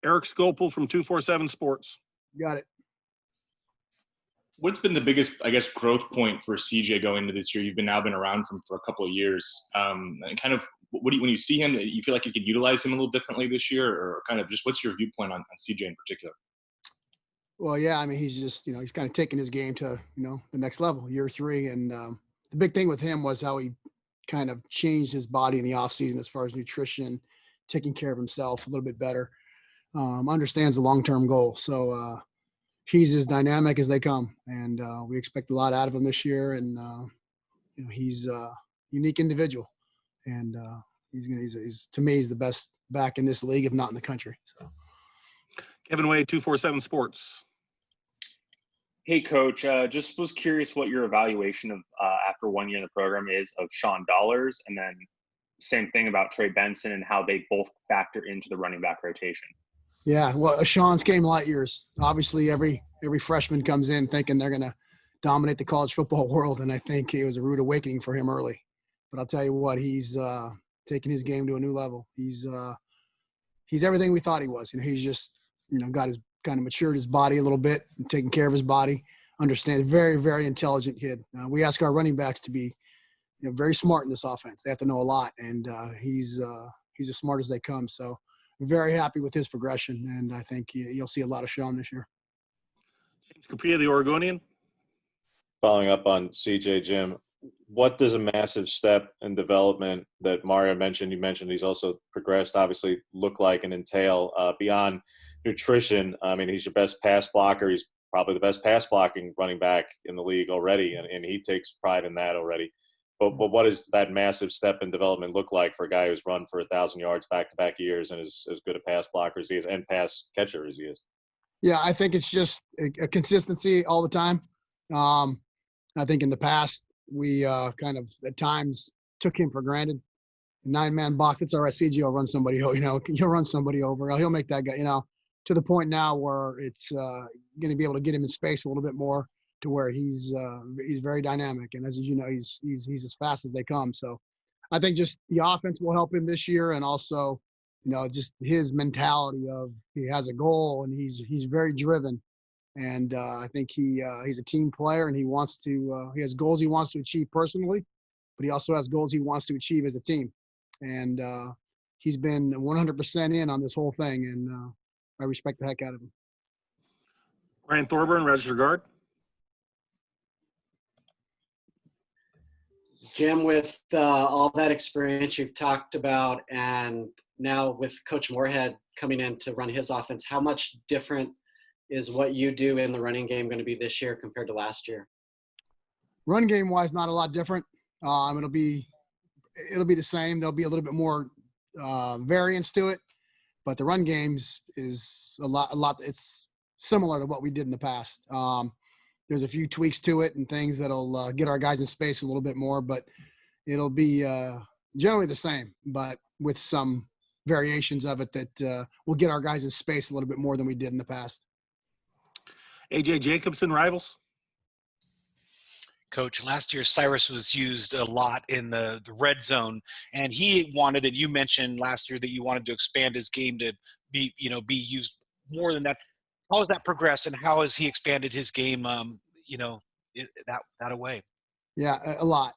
Eric Scopel from 247 Sports. Got it. What's been the biggest, I guess, growth point for CJ going into this year? You've been around for a couple of years. And kind of, when you see him, you feel like you could utilize him a little differently this year, or kind of just what's your viewpoint on CJ in particular? Well, yeah, I mean, he's just, he's kind of taking his game to, the next level, year 3. And the big thing with him was how he kind of changed his body in the off season as far as nutrition, taking care of himself a little bit better, understands the long-term goal. So he's as dynamic as they come. And we expect a lot out of him this year. And, he's a unique individual. And he's to me, he's the best back in this league, if not in the country. So Kevin Wade, 247 Sports. Hey, Coach, just was curious what your evaluation of after 1 year in the program is of Sean Dollars, and then same thing about Trey Benson and how they both factor into the running back rotation. Yeah, well, Sean's came light years. Obviously, every freshman comes in thinking they're going to dominate the college football world, and I think it was a rude awakening for him early. But I'll tell you what, he's taking his game to a new level. He's everything we thought he was. He's just got his kind of matured his body a little bit and taking care of his body. Understands, very, very intelligent kid. We ask our running backs to be very smart in this offense. They have to know a lot, and he's as smart as they come. So very happy with his progression, and I think you'll see a lot of Sean this year. James Capilla, the Oregonian. Following up on CJ, Jim, what does a massive step in development that Mario mentioned, you mentioned he's also progressed, obviously, look like and entail beyond nutrition? I mean, he's your best pass blocker. He's probably the best pass blocking running back in the league already, and he takes pride in that already. But what does that massive step in development look like for a guy who's run for 1,000 yards back-to-back years and is as good a pass blocker as he is and pass catcher as he is? Yeah, I think it's just a consistency all the time. I think in the past we kind of at times took him for granted. 9-man box, it's all right. CG will run somebody, he'll run somebody over. He'll make that guy, to the point now where it's going to be able to get him in space a little bit more to where he's very dynamic. And as you know, he's as fast as they come. So I think just the offense will help him this year. And also, just his mentality of he has a goal and he's very driven. And I think he's a team player and he has goals he wants to achieve personally, but he also has goals he wants to achieve as a team. And he's been 100% in on this whole thing, and I respect the heck out of him. Ryan Thorburn, registered guard. Jim, with all that experience you've talked about, and now with Coach Moorhead coming in to run his offense, how much different is what you do in the running game going to be this year compared to last year? Run game wise, not a lot different. It'll be the same. There'll be a little bit more variance to it, but the run games is a lot. It's similar to what we did in the past. There's a few tweaks to it and things that'll get our guys in space a little bit more, but it'll be generally the same, but with some variations of it that will get our guys in space a little bit more than we did in the past. AJ Jacobson, Rivals. Coach, last year Cyrus was used a lot in the red zone, and he wanted it. You mentioned last year that you wanted to expand his game to be used more than that. How has that progressed, and how has he expanded his game? That away. Yeah, a lot.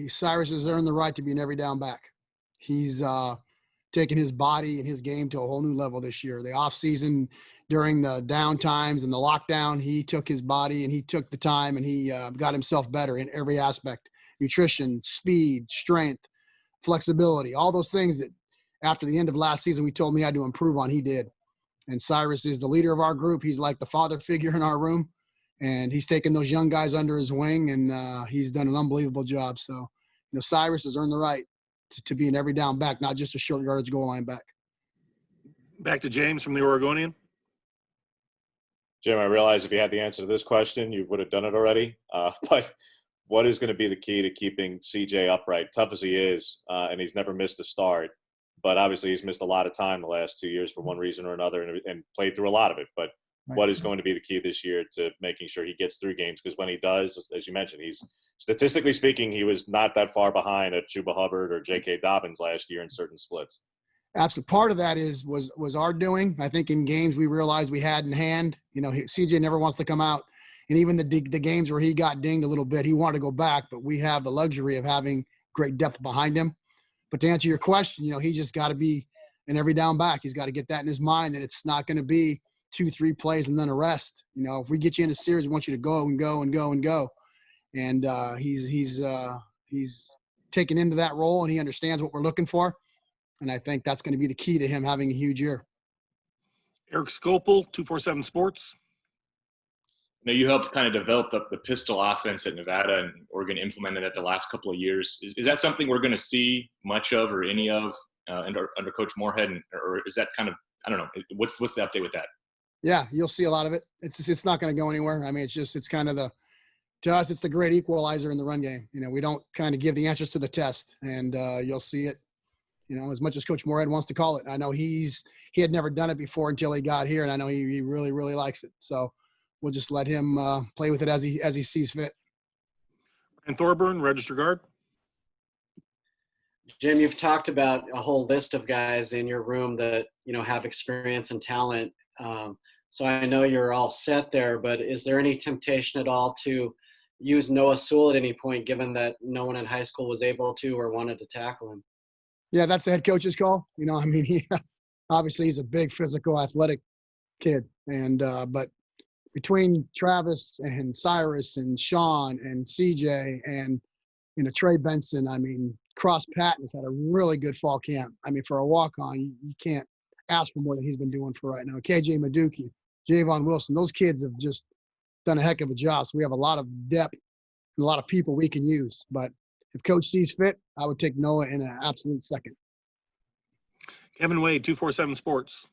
Cyrus has earned the right to be an every down back. He's taken his body and his game to a whole new level this year. The off season, during the down times and the lockdown, he took his body and he took the time and he got himself better in every aspect: nutrition, speed, strength, flexibility, all those things that after the end of last season we told him he had to improve on. He did. And Cyrus is the leader of our group. He's like the father figure in our room, and he's taken those young guys under his wing, and he's done an unbelievable job. So, Cyrus has earned the right to be an every down back, not just a short yardage goal line back. Back to James from the Oregonian. Jim, I realize if you had the answer to this question, you would have done it already. But what is going to be the key to keeping CJ upright? Tough as he is, and he's never missed a start. But obviously he's missed a lot of time the last 2 years for one reason or another and played through a lot of it. But what is going to be the key this year to making sure he gets through games? Because when he does, as you mentioned, he's statistically speaking, he was not that far behind a Chuba Hubbard or J.K. Dobbins last year in certain splits. Absolutely. Part of that was our doing. I think in games we realized we had in hand. CJ never wants to come out, and even the games where he got dinged a little bit, he wanted to go back. But we have the luxury of having great depth behind him. But to answer your question, he just got to be an every down back. He's got to get that in his mind that it's not going to be 2-3 plays and then a rest. If we get you in a series, we want you to go and go and go and go. And he's taken into that role, and he understands what we're looking for. And I think that's going to be the key to him having a huge year. Eric Scopel, 247 Sports. You helped kind of develop the pistol offense at Nevada, and Oregon implemented it the last couple of years. Is that something we're going to see much of or any of under Coach Moorhead? Or is that kind of, I don't know, what's the update with that? Yeah, you'll see a lot of it. It's not going to go anywhere. I mean, it's kind of to us, it's the great equalizer in the run game. We don't kind of give the answers to the test, and you'll see it. As much as Coach Moorhead wants to call it. I know he had never done it before until he got here, and I know he really, really likes it. So we'll just let him play with it as he sees fit. And Thorburn, register guard. Jim, you've talked about a whole list of guys in your room that have experience and talent. So I know you're all set there, but is there any temptation at all to use Noah Sewell at any point, given that no one in high school was able to or wanted to tackle him? Yeah, that's the head coach's call. He obviously he's a big physical athletic kid. And but between Travis and Cyrus and Sean and CJ and Trey Benson, Cross Patton has had a really good fall camp. For a walk-on, you can't ask for more than he's been doing for right now. KJ Maduki, Javon Wilson, those kids have just done a heck of a job. So we have a lot of depth and a lot of people we can use. But if Coach sees fit, I would take Noah in an absolute second. Kevin Wade, 247 Sports.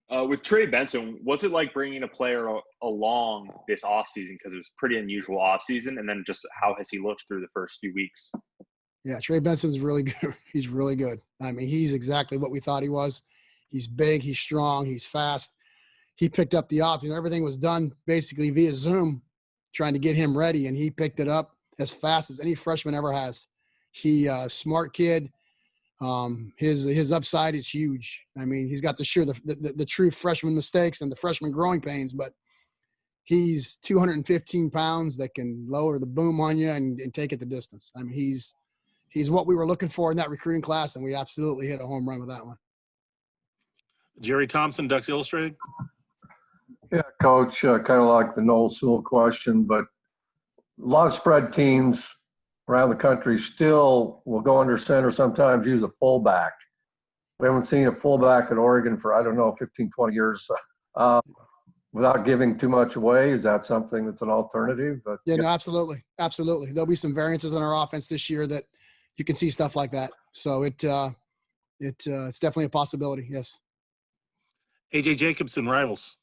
With Trey Benson, what's it like bringing a player along this offseason? Because it was pretty unusual offseason. And then just how has he looked through the first few weeks? Yeah, Trey Benson's really good. He's really good. He's exactly what we thought he was. He's big. He's strong. He's fast. He picked up the option. Everything was done basically via Zoom, trying to get him ready, and he picked it up as fast as any freshman ever has. Smart kid. His upside is huge. He's got the true freshman mistakes and the freshman growing pains, but he's 215 pounds that can lower the boom on you and take it the distance. He's what we were looking for in that recruiting class, and we absolutely hit a home run with that one. Jerry Thompson, Ducks Illustrated. Yeah, Coach, kind of like the Noel Sewell question, but a lot of spread teams around the country still will go under center, sometimes use a fullback. We haven't seen a fullback at Oregon for, 15, 20 years. Without giving too much away, is that something that's an alternative? But yeah, no, absolutely. Absolutely. There'll be some variances in our offense this year that you can see stuff like that. So it's definitely a possibility, yes. AJ Jacobson, Rivals.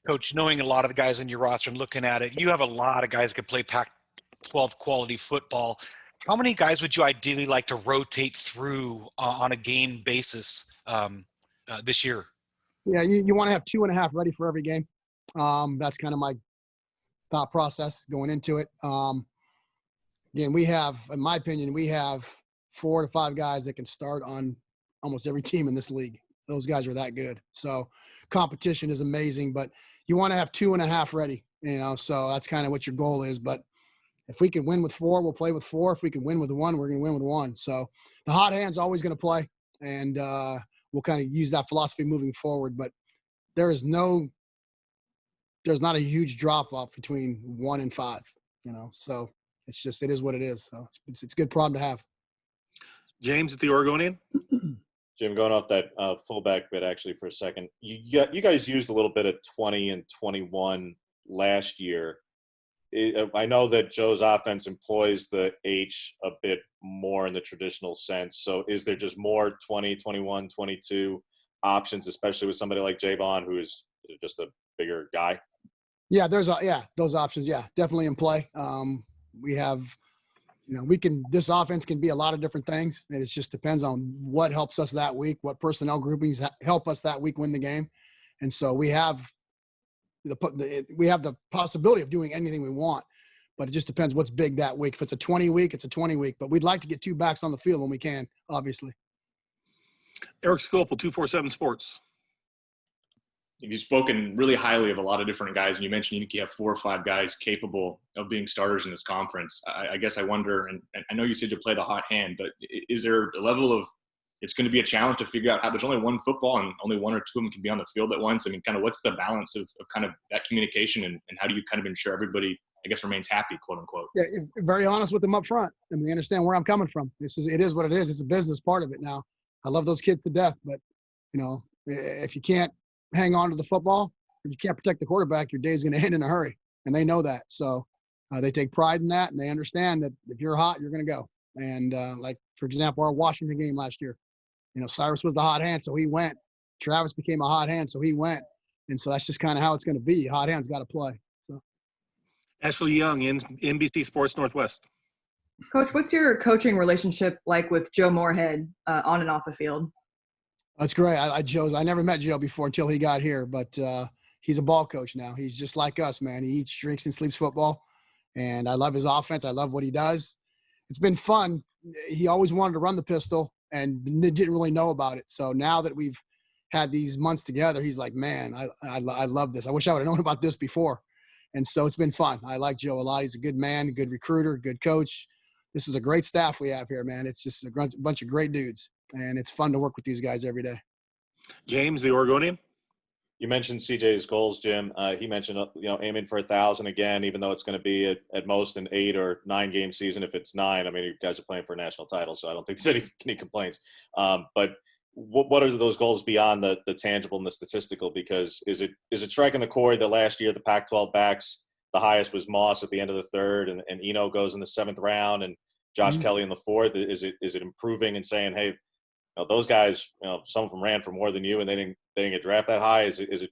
Coach, knowing a lot of the guys in your roster and looking at it, you have a lot of guys that can play Pac-12 quality football. How many guys would you ideally like to rotate through on a game basis this year? Yeah, you want to have 2.5 ready for every game. That's kind of my thought process going into it. Again, in my opinion, we have 4 to 5 guys that can start on almost every team in this league. Those guys are that good. So competition is amazing, but you want to have 2.5 ready, so that's kind of what your goal is. But if we can win with 4, we'll play with 4. If we can win with 1, we're going to win with 1. So the hot hand's always going to play, and we'll kind of use that philosophy moving forward. But there's not a huge drop off between 1 and 5, so it is what it is. So it's a good problem to have. James at the Oregonian. Jim, going off that fullback bit actually for a second, you guys used a little bit of 20 and 21 last year. I know that Joe's offense employs the H a bit more in the traditional sense. So is there just more 20, 21, 22 options, especially with somebody like Javon, who is just a bigger guy? Yeah, those options. Yeah, definitely in play. We have, this offense can be a lot of different things, and it just depends on what helps us that week, what personnel groupings help us that week win the game. And so we have the possibility of doing anything we want, but it just depends what's big that week. If it's a 20 week, it's a 20 week, but we'd like to get 2 backs on the field when we can, obviously. Eric Scopel, 247 Sports. You've spoken really highly of a lot of different guys, and you mentioned you think you have 4 or 5 guys capable of being starters in this conference. I guess I wonder, and I know you said you play the hot hand, but is there a level of it's going to be a challenge to figure out how there's only one football and only 1 or 2 of them can be on the field at once? I mean, kind of what's the balance of kind of that communication, and how do you kind of ensure everybody, I guess, remains happy, quote unquote? Yeah, very honest with them up front. I mean, they understand where I'm coming from. It is what it is. It's a business part of it now. I love those kids to death, but, if you can't hang on to the football, if you can't protect the quarterback, your day's going to end in a hurry, and they know that. So they take pride in that, and they understand that if you're hot, you're going to go. And like, for example, our Washington game last year, Cyrus was the hot hand, so he went. Travis became a hot hand, so he went. And so that's just kind of how it's going to be. Hot hand's got to play. So, Ashley Young, in NBC Sports Northwest. Coach, what's your coaching relationship like with Joe Moorhead on and off the field? that's great. I never met Joe before until he got here, but he's a ball coach now. He's just like us, man. He eats, drinks, and sleeps football. And I love his offense. I love what he does. It's been fun. He always wanted to run the pistol and didn't really know about it. So now that we've had these months together, he's like, man, I love this. I wish I would have known about this before. And so it's been fun. I like Joe a lot. He's a good man, a good recruiter, good coach. This is a great staff we have here, man. It's just a bunch of great dudes, and it's fun to work with these guys every day. James, the Oregonian. You mentioned CJ's goals, Jim. He mentioned, aiming for 1,000 again, even though it's going to be at most an 8 or 9 game season. If it's 9, I mean, you guys are playing for a national title, so I don't think there's any complaints. But what are those goals beyond the tangible and the statistical? Because is it striking the chord that last year the Pac-12 backs, the highest was Moss at the end of the 3rd, and Eno goes in the 7th round, and Josh Kelly in the 4th? Is it improving and saying, hey, those guys, some of them ran for more than you, and they didn't get drafted that high? Is it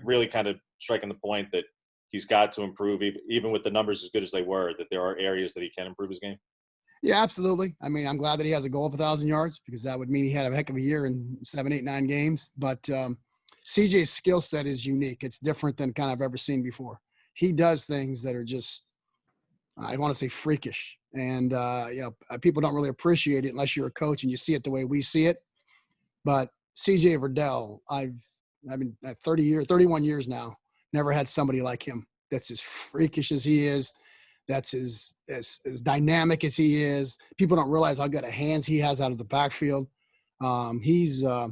really kind of striking the point that he's got to improve, even with the numbers as good as they were, that there are areas that he can improve his game? Yeah, absolutely. I mean, I'm glad that he has a goal of 1,000 yards, because that would mean he had a heck of a year in 7, 8, 9 games. But CJ's skill set is unique. It's different than kind of I've ever seen before. He does things that are just, I want to say, freakish. And, people don't really appreciate it unless you're a coach and you see it the way we see it. But CJ Verdell, I've been at 31 years now, never had somebody like him that's as freakish as he is, that's as dynamic as he is. People don't realize how good of hands he has out of the backfield. He's a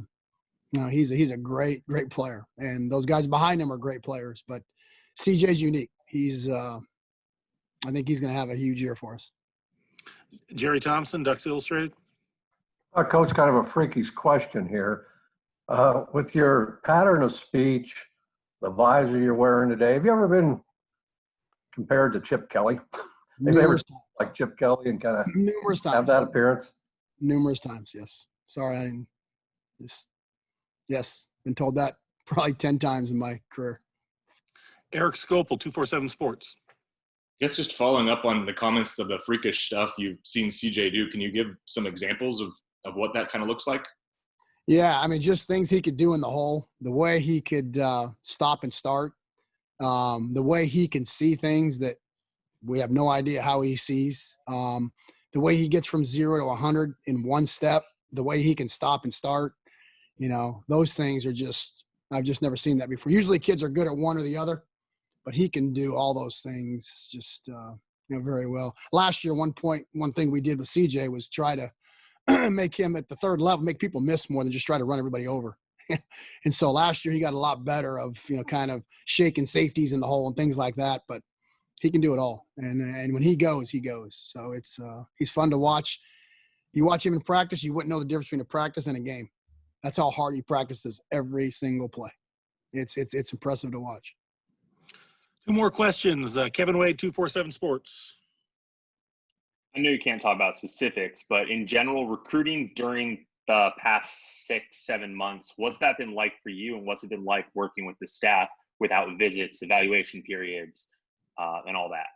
great player, and those guys behind him are great players. But CJ's unique. I think he's going to have a huge year for us. Jerry Thompson, Ducks Illustrated. Coach, kind of a freakish question here. With your pattern of speech, the visor you're wearing today, have you ever been compared to Chip Kelly? Have you ever like Chip Kelly and kind of numerous times have that appearance? Numerous times, yes. Sorry, I didn't. Yes, been told that probably 10 times in my career. Eric Scopel, 247 Sports. I guess just following up on the comments of the freakish stuff you've seen CJ do, can you give some examples of what that kind of looks like? Yeah, I mean, just things he could do in the hole, the way he could stop and start, the way he can see things that we have no idea how he sees, the way he gets from 0 to 100 in one step, the way he can stop and start. Those things are just, I've just never seen that before. Usually kids are good at one or the other, but he can do all those things just, very well. Last year, one thing we did with CJ was try to make him at the 3rd level, make people miss more than just try to run everybody over. And so last year he got a lot better of, kind of shaking safeties in the hole and things like that, but he can do it all. And when he goes, he goes. So it's, he's fun to watch. You watch him in practice, you wouldn't know the difference between a practice and a game. That's how hard he practices every single play. It's impressive to watch. 2 more questions. Kevin Wade, 247 Sports. I know you can't talk about specifics, but in general, recruiting during the past 6, 7 months, what's that been like for you, and what's it been like working with the staff without visits, evaluation periods, and all that?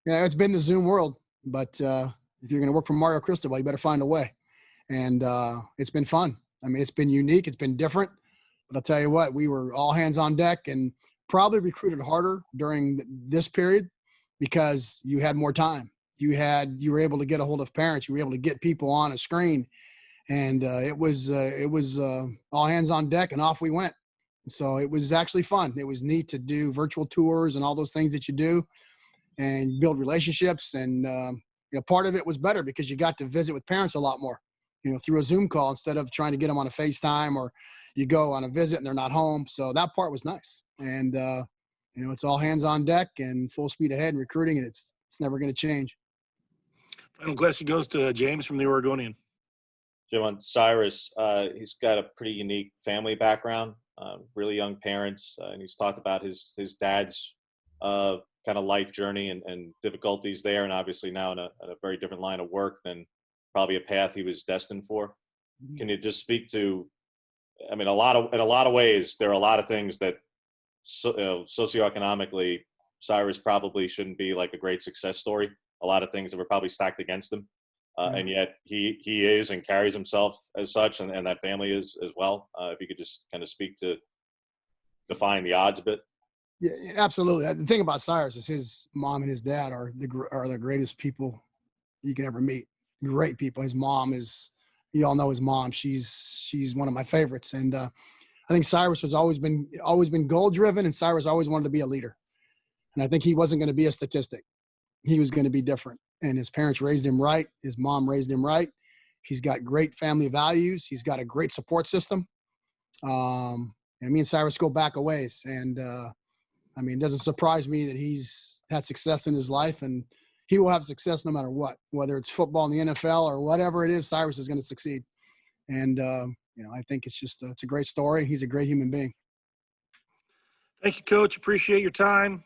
Yeah, it's been the Zoom world, but if you're going to work for Mario Cristobal, you better find a way. And it's been fun. I mean, it's been unique. It's been different. But I'll tell you what, we were all hands on deck and probably recruited harder during this period because you had more time. You were able to get a hold of parents. You were able to get people on a screen, and it was all hands on deck, and off we went. So it was actually fun. It was neat to do virtual tours and all those things that you do and build relationships. And, part of it was better because you got to visit with parents a lot more, through a Zoom call instead of trying to get them on a FaceTime, or you go on a visit and they're not home. So that part was nice. And, it's all hands on deck and full speed ahead in recruiting, and it's never going to change. Final question goes to James from the Oregonian. Jim, on Cyrus, he's got a pretty unique family background, really young parents, and he's talked about his dad's kind of life journey and difficulties there, and obviously now in a very different line of work than probably a path he was destined for. Can you just speak to, in a lot of ways, there are a lot of things that socioeconomically Cyrus probably shouldn't be like a great success story. A lot of things that were probably stacked against him. And yet he is and carries himself as such, and that family is as well. If you could just kind of speak to define the odds a bit. Yeah, absolutely. The thing about Cyrus is his mom and his dad are the greatest people you can ever meet. Great people. His mom is, you all know his mom. She's one of my favorites. And I think Cyrus has always been goal driven, and Cyrus always wanted to be a leader. And I think he wasn't going to be a statistic. He was going to be different. And his parents raised him right. His mom raised him right. He's got great family values. He's got a great support system. And me and Cyrus go back a ways. And it doesn't surprise me that he's had success in his life, and he will have success no matter what, whether it's football in the NFL or whatever it is. Cyrus is going to succeed. And, I think it's a great story. He's a great human being. Thank you, Coach. Appreciate your time.